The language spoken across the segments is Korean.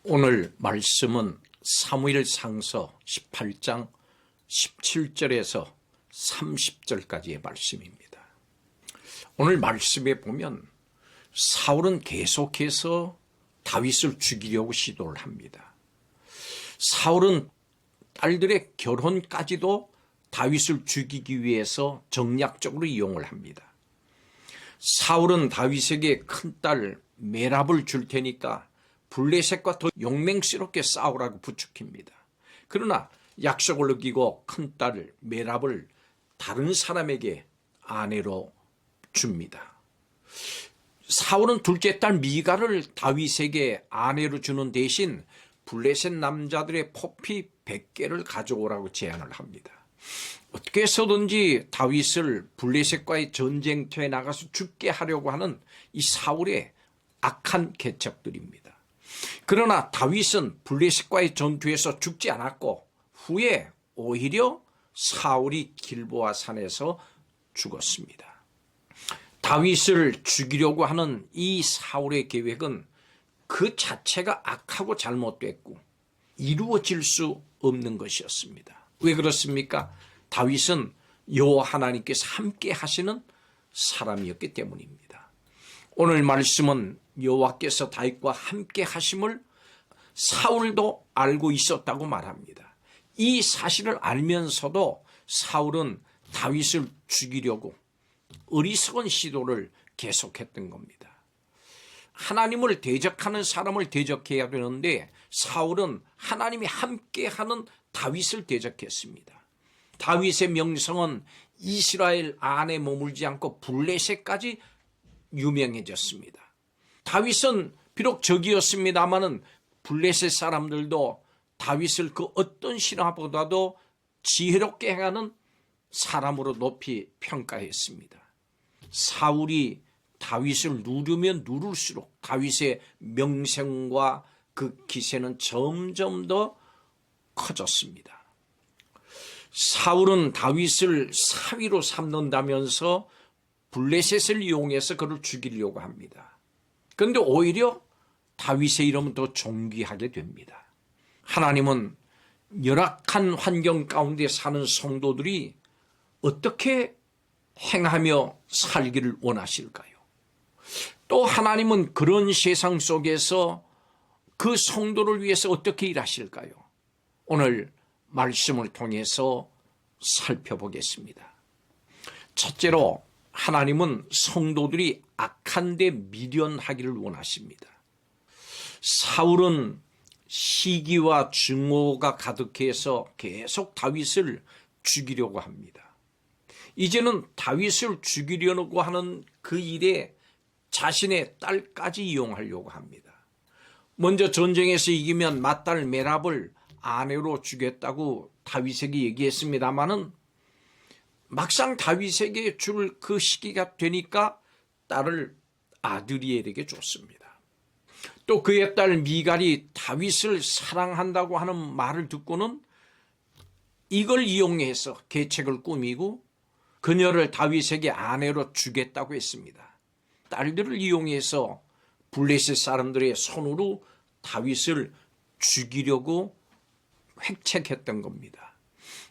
오늘 말씀은 사무엘상서 18장 17절에서 30절까지의 말씀입니다. 오늘 말씀에 보면 사울은 계속해서 다윗을 죽이려고 시도를 합니다. 사울은 딸들의 결혼까지도 다윗을 죽이기 위해서 정략적으로 이용을 합니다. 사울은 다윗에게 큰딸 메랍을 줄 테니까 블레셋과 더 용맹스럽게 싸우라고 부추깁니다. 그러나 약속을 어기고 큰딸 메랍을 다른 사람에게 아내로 줍니다. 사울은 둘째 딸 미갈을 다윗에게 아내로 주는 대신 블레셋 남자들의 포피 100개를 가져오라고 제안을 합니다. 어떻게 해서든지 다윗을 블레셋과의 전쟁터에 나가서 죽게 하려고 하는 이 사울의 악한 계책들입니다. 그러나 다윗은 블레셋과의 전투에서 죽지 않았고 후에 오히려 사울이 길보아 산에서 죽었습니다. 다윗을 죽이려고 하는 이 사울의 계획은 그 자체가 악하고 잘못됐고 이루어질 수 없는 것이었습니다. 왜 그렇습니까? 다윗은 여호와 하나님께서 함께 하시는 사람이었기 때문입니다. 오늘 말씀은 여호와께서 다윗과 함께 하심을 사울도 알고 있었다고 말합니다. 이 사실을 알면서도 사울은 다윗을 죽이려고 어리석은 시도를 계속했던 겁니다. 하나님을 대적하는 사람을 대적해야 되는데 사울은 하나님이 함께하는 다윗을 대적했습니다. 다윗의 명성은 이스라엘 안에 머물지 않고 블레셋까지 유명해졌습니다. 다윗은 비록 적이었습니다마는 블레셋 사람들도 다윗을 그 어떤 신하보다도 지혜롭게 행하는 사람으로 높이 평가했습니다. 사울이 다윗을 누르면 누를수록 다윗의 명성과 그 기세는 점점 더 커졌습니다. 사울은 다윗을 사위로 삼는다면서 블레셋을 이용해서 그를 죽이려고 합니다. 그런데 오히려 다윗의 이름은 더 존귀하게 됩니다. 하나님은 열악한 환경 가운데 사는 성도들이 어떻게 행하며 살기를 원하실까요? 또 하나님은 그런 세상 속에서 그 성도를 위해서 어떻게 일하실까요? 오늘 말씀을 통해서 살펴보겠습니다. 첫째로 하나님은 성도들이 악한 데 미련하기를 원하십니다. 사울은 시기와 증오가 가득해서 계속 다윗을 죽이려고 합니다. 이제는 다윗을 죽이려고 하는 그 일에 자신의 딸까지 이용하려고 합니다. 먼저 전쟁에서 이기면 맏딸 메랍을 아내로 주겠다고 다윗에게 얘기했습니다마는 막상 다윗에게 줄 그 시기가 되니까 딸을 아드리엘에게 줬습니다. 또 그의 딸 미갈이 다윗을 사랑한다고 하는 말을 듣고는 이걸 이용해서 계책을 꾸미고 그녀를 다윗에게 아내로 주겠다고 했습니다. 딸들을 이용해서 블레셋 사람들의 손으로 다윗을 죽이려고 획책했던 겁니다.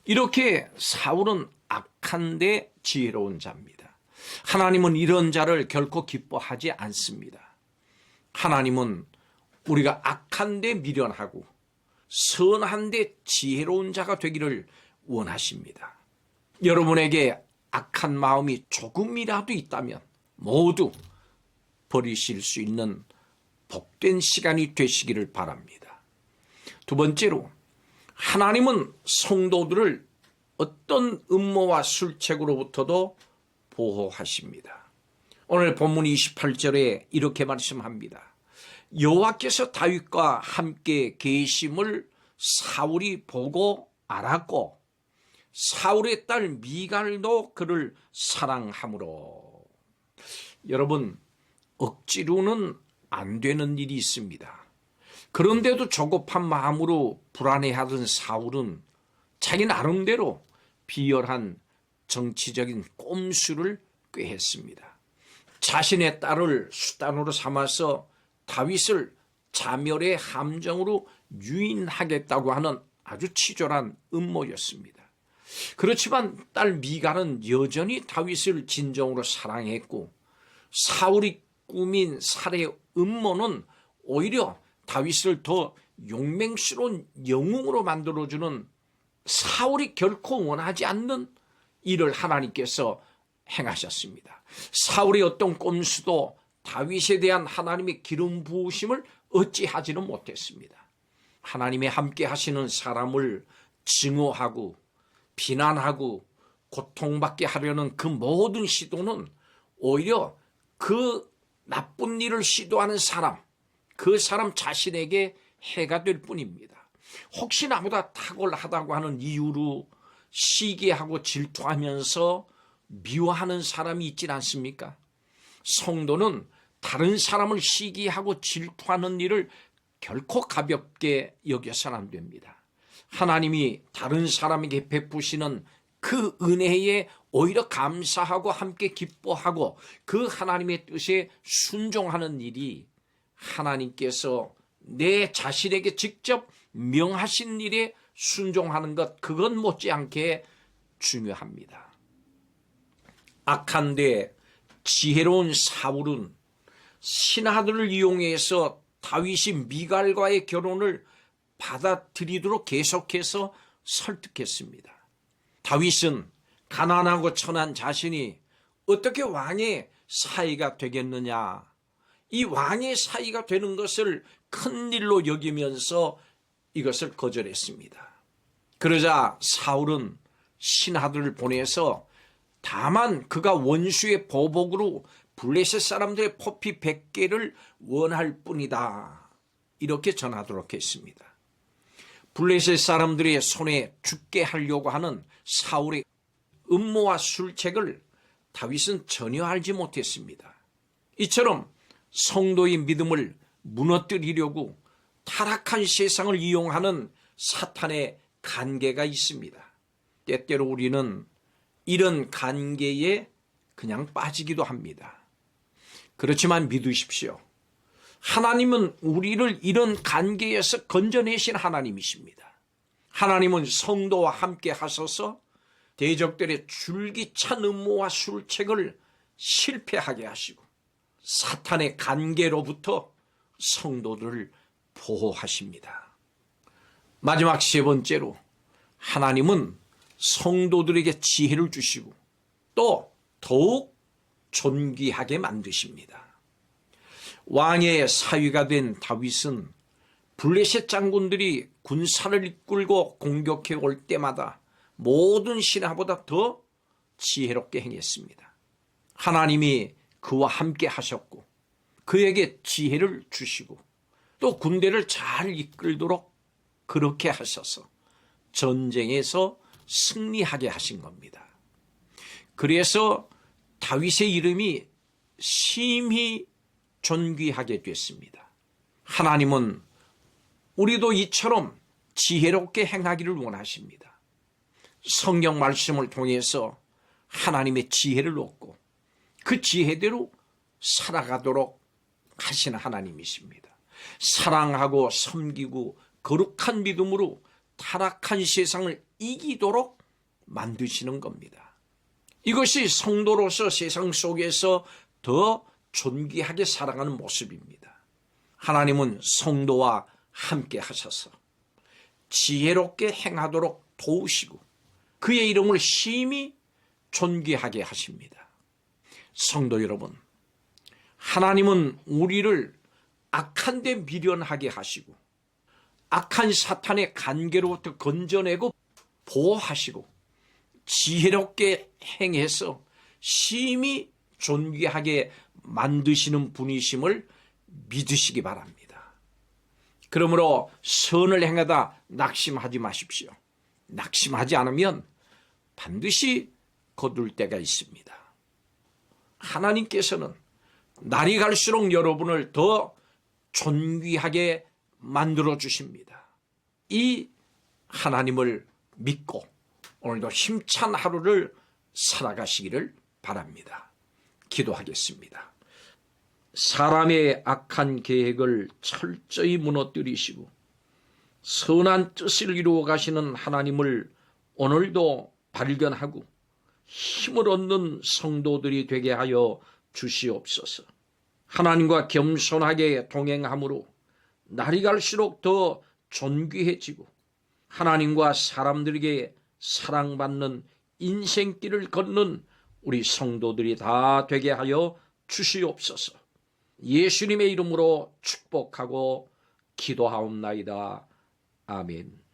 이렇게 사울은 악한데 지혜로운 자입니다. 하나님은 이런 자를 결코 기뻐하지 않습니다. 하나님은 우리가 악한데 미련하고 선한데 지혜로운 자가 되기를 원하십니다. 여러분에게 악한 마음이 조금이라도 있다면 모두 버리실 수 있는 복된 시간이 되시기를 바랍니다. 두 번째로 하나님은 성도들을 어떤 음모와 술책으로부터도 보호하십니다. 오늘 본문 28절에 이렇게 말씀합니다. 여호와께서 다윗과 함께 계심을 사울이 보고 알았고 사울의 딸 미갈도 그를 사랑하므로. 여러분, 억지로는 안 되는 일이 있습니다. 그런데도 조급한 마음으로 불안해하던 사울은 자기 나름대로 비열한 정치적인 꼼수를 꾀했습니다. 자신의 딸을 수단으로 삼아서 다윗을 자멸의 함정으로 유인하겠다고 하는 아주 치졸한 음모였습니다. 그렇지만 딸 미갈은 여전히 다윗을 진정으로 사랑했고 사울이 꾸민 살해 음모는 오히려 다윗을 더 용맹스러운 영웅으로 만들어주는 사울이 결코 원하지 않는 일을 하나님께서 행하셨습니다. 사울의 어떤 꼼수도 다윗에 대한 하나님의 기름 부으심을 어찌하지는 못했습니다. 하나님의 함께 하시는 사람을 증오하고 비난하고 고통받게 하려는 그 모든 시도는 오히려 그 나쁜 일을 시도하는 사람, 그 사람 자신에게 해가 될 뿐입니다. 혹시 나보다 탁월하다고 하는 이유로 시기하고 질투하면서 미워하는 사람이 있진 않습니까? 성도는 다른 사람을 시기하고 질투하는 일을 결코 가볍게 여겨서는 안 됩니다. 하나님이 다른 사람에게 베푸시는 그 은혜에 오히려 감사하고 함께 기뻐하고 그 하나님의 뜻에 순종하는 일이 하나님께서 내 자신에게 직접 명하신 일에 순종하는 것, 그건 못지않게 중요합니다. 악한데 지혜로운 사울은 신하들을 이용해서 다윗이 미갈과의 결혼을 받아들이도록 계속해서 설득했습니다. 다윗은 가난하고 천한 자신이 어떻게 왕의 사위가 되겠느냐, 이 왕의 사위가 되는 것을 큰 일로 여기면서 이것을 거절했습니다. 그러자 사울은 신하들을 보내서 다만 그가 원수의 보복으로 블레셋 사람들의 포피 100개를 원할 뿐이다, 이렇게 전하도록 했습니다. 블레셋 사람들의 손에 죽게 하려고 하는 사울의 음모와 술책을 다윗은 전혀 알지 못했습니다. 이처럼 성도의 믿음을 무너뜨리려고 타락한 세상을 이용하는 사탄의 간계가 있습니다. 때때로 우리는 이런 간계에 그냥 빠지기도 합니다. 그렇지만 믿으십시오. 하나님은 우리를 이런 간계에서 건져내신 하나님이십니다. 하나님은 성도와 함께 하셔서 대적들의 줄기찬 음모와 술책을 실패하게 하시고 사탄의 간계로부터 성도들을 보호하십니다. 마지막 세 번째로 하나님은 성도들에게 지혜를 주시고 또 더욱 존귀하게 만드십니다. 왕의 사위가 된 다윗은 블레셋 장군들이 군사를 이끌고 공격해 올 때마다 모든 신하보다 더 지혜롭게 행했습니다. 하나님이 그와 함께 하셨고 그에게 지혜를 주시고 또 군대를 잘 이끌도록 그렇게 하셔서 전쟁에서 승리하게 하신 겁니다. 그래서 다윗의 이름이 심히 존귀하게 됐습니다. 하나님은 우리도 이처럼 지혜롭게 행하기를 원하십니다. 성경 말씀을 통해서 하나님의 지혜를 얻고 그 지혜대로 살아가도록 하시는 하나님이십니다. 사랑하고 섬기고 거룩한 믿음으로 타락한 세상을 이기도록 만드시는 겁니다. 이것이 성도로서 세상 속에서 더 존귀하게 살아가는 모습입니다. 하나님은 성도와 함께 하셔서 지혜롭게 행하도록 도우시고 그의 이름을 심히 존귀하게 하십니다. 성도 여러분, 하나님은 우리를 악한 데 미련하게 하시고 악한 사탄의 간계로부터 건져내고 보호하시고 지혜롭게 행해서 심히 존귀하게 만드시는 분이심을 믿으시기 바랍니다. 그러므로 선을 행하다 낙심하지 마십시오. 낙심하지 않으면 반드시 거둘 때가 있습니다. 하나님께서는 날이 갈수록 여러분을 더 존귀하게 만들어 주십니다. 이 하나님을 믿고 오늘도 힘찬 하루를 살아가시기를 바랍니다. 기도하겠습니다. 사람의 악한 계획을 철저히 무너뜨리시고 선한 뜻을 이루어 가시는 하나님을 오늘도 발견하고 힘을 얻는 성도들이 되게 하여 주시옵소서. 하나님과 겸손하게 동행함으로 날이 갈수록 더 존귀해지고 하나님과 사람들에게 사랑받는 인생길을 걷는 우리 성도들이 다 되게 하여 주시옵소서. 예수님의 이름으로 축복하고 기도하옵나이다. 아멘.